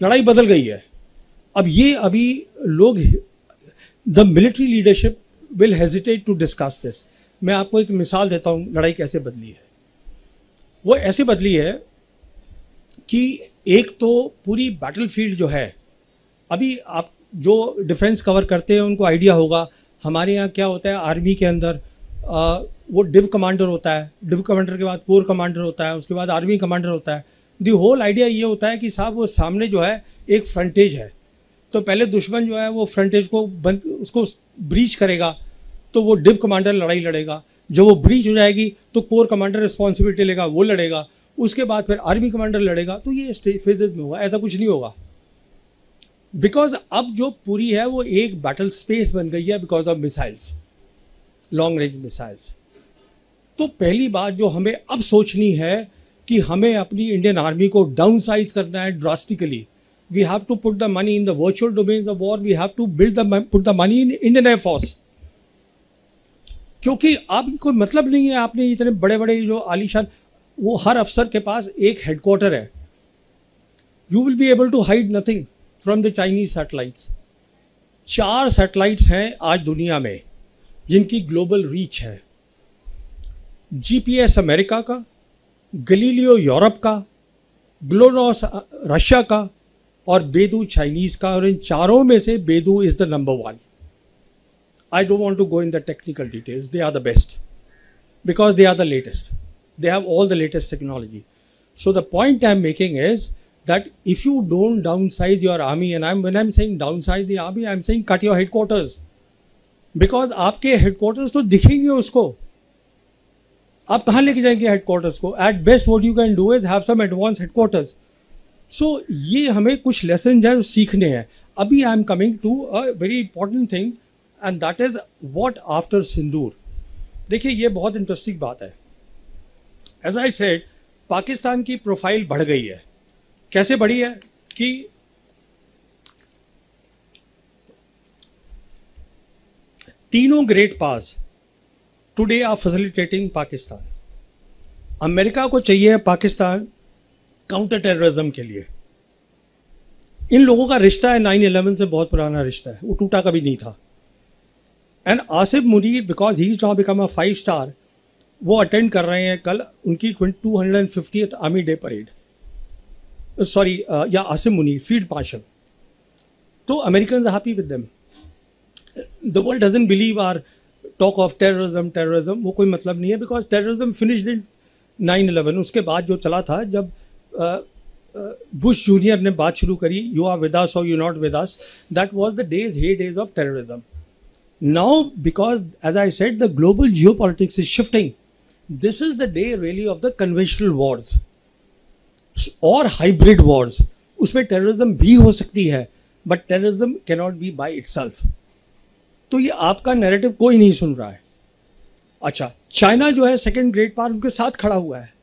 लड़ाई बदल गई है। अब ये अभी लोग, the military leadership will hesitate to discuss this. मैं आपको एक मिसाल देता हूँ लड़ाई कैसे बदली है। वो ऐसे बदली है कि एक तो पूरी बैटलफील्ड जो है, अभी आप जो डिफेंस कवर करते हैं उनको आइडिया होगा, हमारे यहाँ क्या होता है आर्मी के अंदर, वो डिव कमांडर होता है, डिव कमांडर के बाद कोर कमांडर होता है, उसके बाद आर्मी कमांडर होता है। दी होल आइडिया ये होता है कि साहब वो सामने जो है एक फ्रंटेज है, तो पहले दुश्मन जो है वो फ्रंटेज को उसको ब्रीच करेगा, तो वो डिव कमांडर लड़ाई लड़ेगा। जब वो ब्रीच हो जाएगी तो कोर कमांडर रिस्पॉन्सिबिलिटी लेगा, वो लड़ेगा। उसके बाद फिर आर्मी कमांडर लड़ेगा। तो ये फेजेज में होगा, ऐसा कुछ नहीं होगा। बिकॉज अब जो पूरी है वो एक बैटल स्पेस बन गई है because of missiles, long range missiles. तो पहली बात जो हमें अब सोचनी है कि हमें अपनी इंडियन आर्मी को डाउन साइज करना है drastically. We have to put the money in the virtual domains of war, we have to put the money in Indian air force. क्योंकि अब कोई मतलब नहीं है आपने इतने बड़े बड़े जो आलीशान, वो हर अफसर के पास एक हेडक्वार्टर है। You will be able to hide nothing from the Chinese satellites. 4 satellites हैं आज दुनिया में जिनकी ग्लोबल रीच है। जीपीएस अमेरिका का, गलीलियो यूरोप का, ग्लोनॉस रशिया का और बेदू चाइनीज का। और इन चारों में से बेदू is the number 1। I don't want to go in the technical details. They are the best because they are the latest. They have all the latest technology. So the point I'm making is that if you don't downsize your army, and when I'm saying downsize the army, I'm saying cut your headquarters. Because आपके headquarters तो दिखेंगे उसको, आप कहाँ लेके जाएंगे headquarters को? At best what you can do is have some advanced headquarters. So ये हमें कुछ lessons हैं जो सीखने हैं। अभी I'm coming to a very important thing. And that is what after सिंदूर। देखिए ये बहुत इंटरेस्टिंग बात है। As I said, पाकिस्तान की प्रोफाइल बढ़ गई है। कैसे बढ़ी है कि तीनों great powers today are facilitating Pakistan. America को चाहिए पाकिस्तान काउंटर टेररिज्म के लिए। इन लोगों का रिश्ता है 9/11 से बहुत पुराना रिश्ता है, वो टूटा कभी नहीं था। And Asif Munir because he is now become a 5 star, वो अटेंड कर रहे हैं कल उनकी 250th army day parade. Sorry या आसिफ मुनीर फील्ड मार्शल। तो American happy with them. The world doesn't believe or talk of terrorism, वो कोई मतलब नहीं है बिकॉज टेररिज्म फिनिश्ड इन 9/11। उसके बाद जो चला था, जब बुश जूनियर ने बात शुरू करी, यू आर विद अस और you not with us, that was the days of terrorism. Now, because as I said, the global geopolitics is shifting. This is the day really of the conventional wars or hybrid wars. उसमें terrorism भी हो सकती है, but terrorism cannot be by itself. तो ये आपका narrative कोई नहीं सुन रहा है। अच्छा, चाइना जो है सेकेंड ग्रेट पावर उनके साथ खड़ा हुआ है,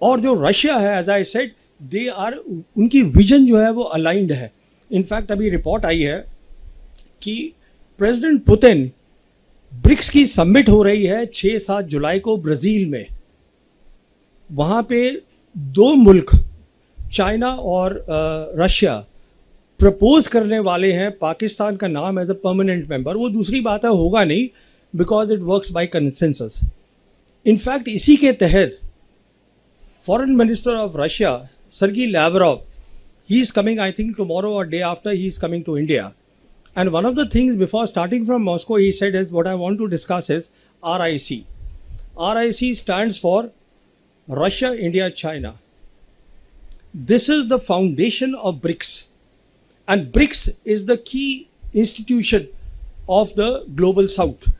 और जो रशिया है as I said, they are, उनकी विजन जो है वो अलाइंड है। इनफैक्ट अभी रिपोर्ट आई है कि प्रेसिडेंट पुतिन, ब्रिक्स की समिट हो रही है 6-7 जुलाई को ब्राज़ील में। वहाँ पे 2 मुल्क चाइना और रशिया प्रपोज करने वाले हैं पाकिस्तान का नाम एज अ परमानेंट मेंबर। वो दूसरी बात है, होगा नहीं because it works by consensus. In fact इसी के तहत foreign minister of Russia Sergey Lavrov, he is coming, I think tomorrow और day after he is coming to India. And one of the things before starting from Moscow, he said is, what I want to discuss is RIC. RIC stands for Russia, India, China. This is the foundation of BRICS. And BRICS is the key institution of the global south.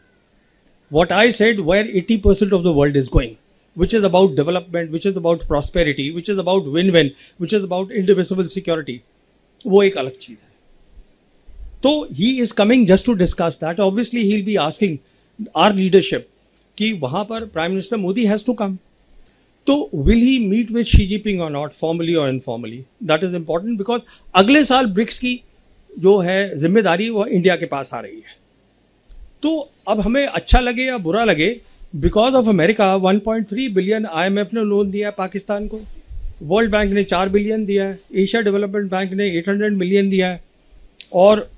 What I said, where 80% of the world is going, which is about development, which is about prosperity, which is about win-win, which is about indivisible security. वो एक अलग चीज़ है। तो he is coming just to discuss that. Obviously he will be asking our leadership कि वहां पर prime minister Modi has to come. तो will he meet with Xi Jinping और नॉट, फॉर्मली और informally? That is important because अगले साल BRICS की जो है जिम्मेदारी वो इंडिया के पास आ रही है। तो अब हमें अच्छा लगे या बुरा लगे, because of America 1.3 billion IMF ने लोन दिया है पाकिस्तान को, वर्ल्ड बैंक ने 4 बिलियन दिया है, एशिया डेवलपमेंट बैंक ने 800 मिलियन दिया है, और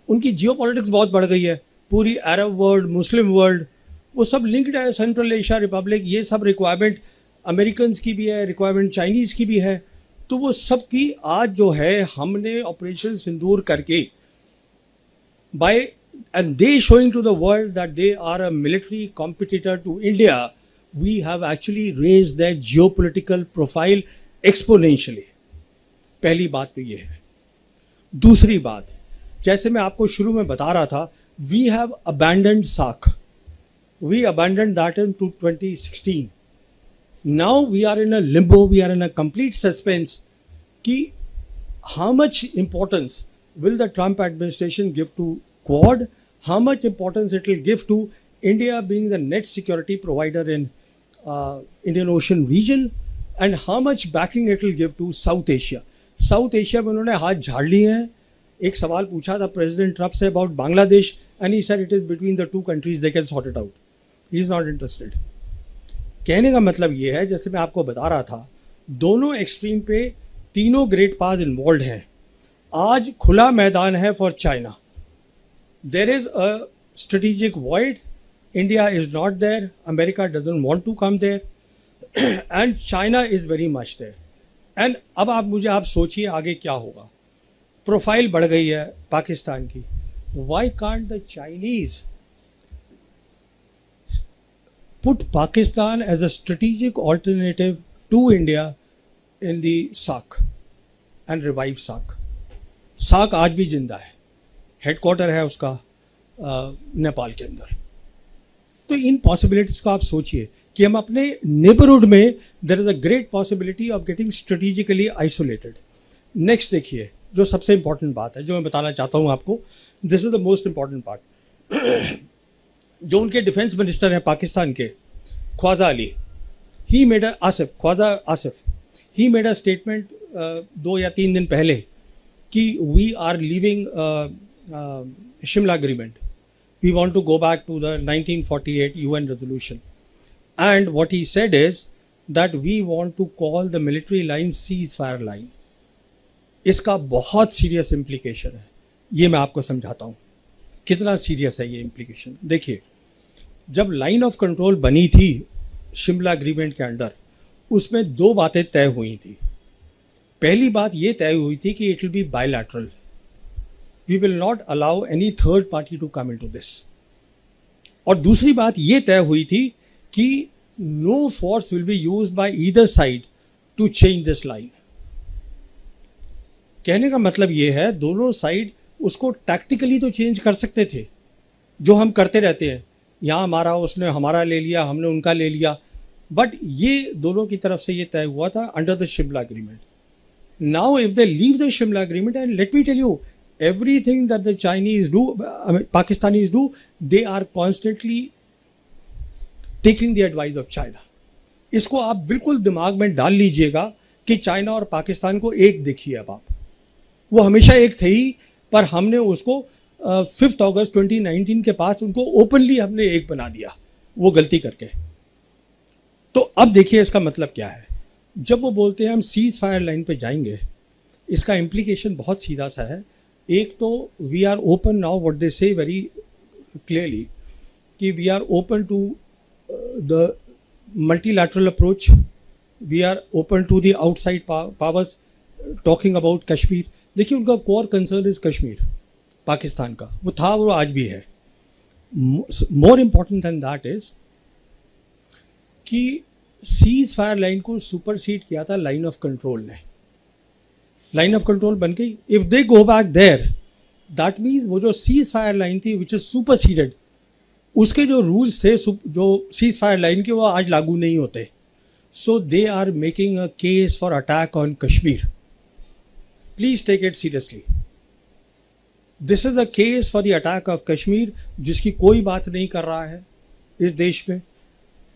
उनकी जियोपॉलिटिक्स बहुत बढ़ गई है। पूरी अरब वर्ल्ड, मुस्लिम वर्ल्ड, वो सब लिंक्ड है। सेंट्रल एशिया रिपब्लिक, ये सब रिक्वायरमेंट अमेरिकन की भी है, रिक्वायरमेंट चाइनीज़ की भी है। तो वो सब की आज जो है हमने ऑपरेशन सिंदूर करके by and they showing to the world that they are a military competitor to India, we have actually raised that geopolitical profile exponentially. पहली बात तो ये है। दूसरी बात, जैसे मैं आपको शुरू में बता रहा था, we have abandoned SAARC, we abandoned that in 2016। Now we are in a limbo, we are in a complete suspense कि how much importance will the Trump administration give to Quad, how much importance it will give to India being the net security provider in Indian Ocean region, and how much backing it will give to South Asia. South Asia में उन्होंने हाथ झाड़ लिए हैं। एक सवाल पूछा था president Trump say about Bangladesh, and he said it is between the two countries, they can sort it out, he is not interested. कहने का मतलब ये है, जैसे मैं आपको बता रहा था, दोनों एक्सट्रीम पे तीनों ग्रेट पावर्स इन्वॉल्व हैं। आज खुला मैदान है for China. There is a strategic void, India is not there, America doesn't want to come there, and China is very much there. And अब आप सोचिए आगे क्या होगा। प्रोफाइल बढ़ गई है पाकिस्तान की। Why can't the Chinese put Pakistan as a strategic alternative to India in the SAARC and revive SAARC. SAARC आज भी जिंदा है, हेडक्वार्टर है उसका नेपाल के अंदर। तो इन पॉसिबिलिटीज को आप सोचिए कि हम अपने नेबरहुड में there is a great possibility of getting strategically isolated. Next देखिए, जो सबसे इंपॉर्टेंट बात है जो मैं बताना चाहता हूँ आपको, this is the most important part. जो उनके डिफेंस मिनिस्टर हैं पाकिस्तान के, Khawaja Ali, he made Khawaja Asif, he made a statement 2 या 3 दिन पहले कि we are leaving Shimla agreement, we want to go back to the 1948 UN resolution, and what he said is that we want to call the military line cease fire line. इसका बहुत serious implication है, ये मैं आपको समझाता हूँ कितना serious है ये इम्प्लीकेशन। देखिए, जब लाइन ऑफ कंट्रोल बनी थी शिमला एग्रीमेंट के अंडर, उसमें 2 बातें तय हुई थी। पहली बात ये तय हुई थी कि it will be bilateral, we will not allow any third party to come into this. और दूसरी बात ये तय हुई थी कि no force will be used by either side to change this line. कहने का मतलब ये है, दोनों साइड उसको टैक्टिकली तो चेंज कर सकते थे, जो हम करते रहते हैं, यहाँ हमारा, उसने हमारा ले लिया, हमने उनका ले लिया, बट ये दोनों की तरफ से ये तय हुआ था under the Shimla agreement. Now if they leave the Shimla agreement, and let me tell you, everything that the Chinese do, Pakistanis do, they are constantly taking the advice of China. इसको आप बिल्कुल दिमाग में डाल लीजिएगा कि चाइना और पाकिस्तान को एक देखिए। अब आप, वो हमेशा एक थे ही, पर हमने उसको 5 अगस्त 2019 के पास उनको ओपनली हमने एक बना दिया, वो गलती करके। तो अब देखिए इसका मतलब क्या है। जब वो बोलते हैं हम सीज फायर लाइन पे जाएंगे, इसका इम्प्लीकेशन बहुत सीधा सा है। एक तो we are open now, what they say very clearly कि we are open to the multilateral approach, we are open to the outside powers talking about Kashmir. देखिए, उनका core concern is Kashmir, Pakistan का, वो था, वो आज भी है। More important than that is कि सीज फायर लाइन को सुपरसीड किया था लाइन ऑफ कंट्रोल ने। लाइन ऑफ कंट्रोल बन गई। If they go back there, that means वो जो सीज फायर लाइन थी विच इज सुपरसीडेड, उसके जो रूल्स थे जो सीज फायर लाइन के, वो आज लागू नहीं होते। So they are making a case for attack on Kashmir. Please take it seriously. This is a case for the attack of Kashmir, जिसकी कोई बात नहीं कर रहा है इस देश में,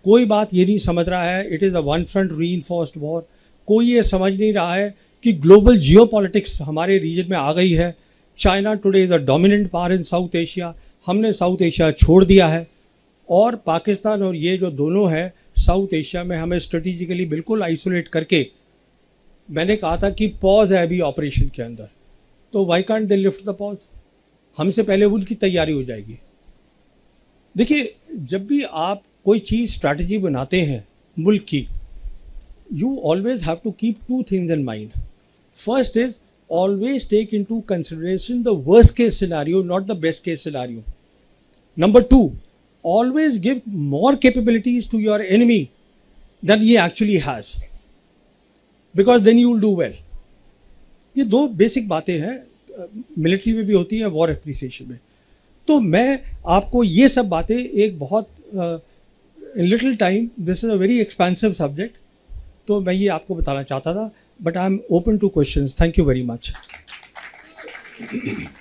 कोई बात ये नहीं समझ रहा है। It is a one front reinforced war. कोई ये समझ नहीं रहा है कि ग्लोबल जियोपॉलिटिक्स हमारे रीजन में आ गई है। China today is a dominant power in south Asia, हमने साउथ एशिया छोड़ दिया है, और पाकिस्तान और ये जो दोनों है साउथ एशिया में हमें स्ट्रेटेजिकली बिल्कुल आइसोलेट करके मैंने कहा था कि पॉज है अभी ऑपरेशन के अंदर, तो why can't they lift the pause, हमसे पहले उनकी तैयारी हो जाएगी। देखिए, जब भी आप कोई चीज़ स्ट्रैटेजी बनाते हैं मुल्क की, you always have to keep two things in mind. First is always take into consideration the worst case scenario, not the best case scenario. Number two, always give more capabilities to your enemy than he actually has, because then you will do well. ये दो basic बातें हैं, military में भी होती है, war appreciation में। तो मैं आपको ये सब बातें एक बहुत little time, this is a very expensive subject, तो मैं ये आपको बताना चाहता था, but I am open two questions. Thank you very much.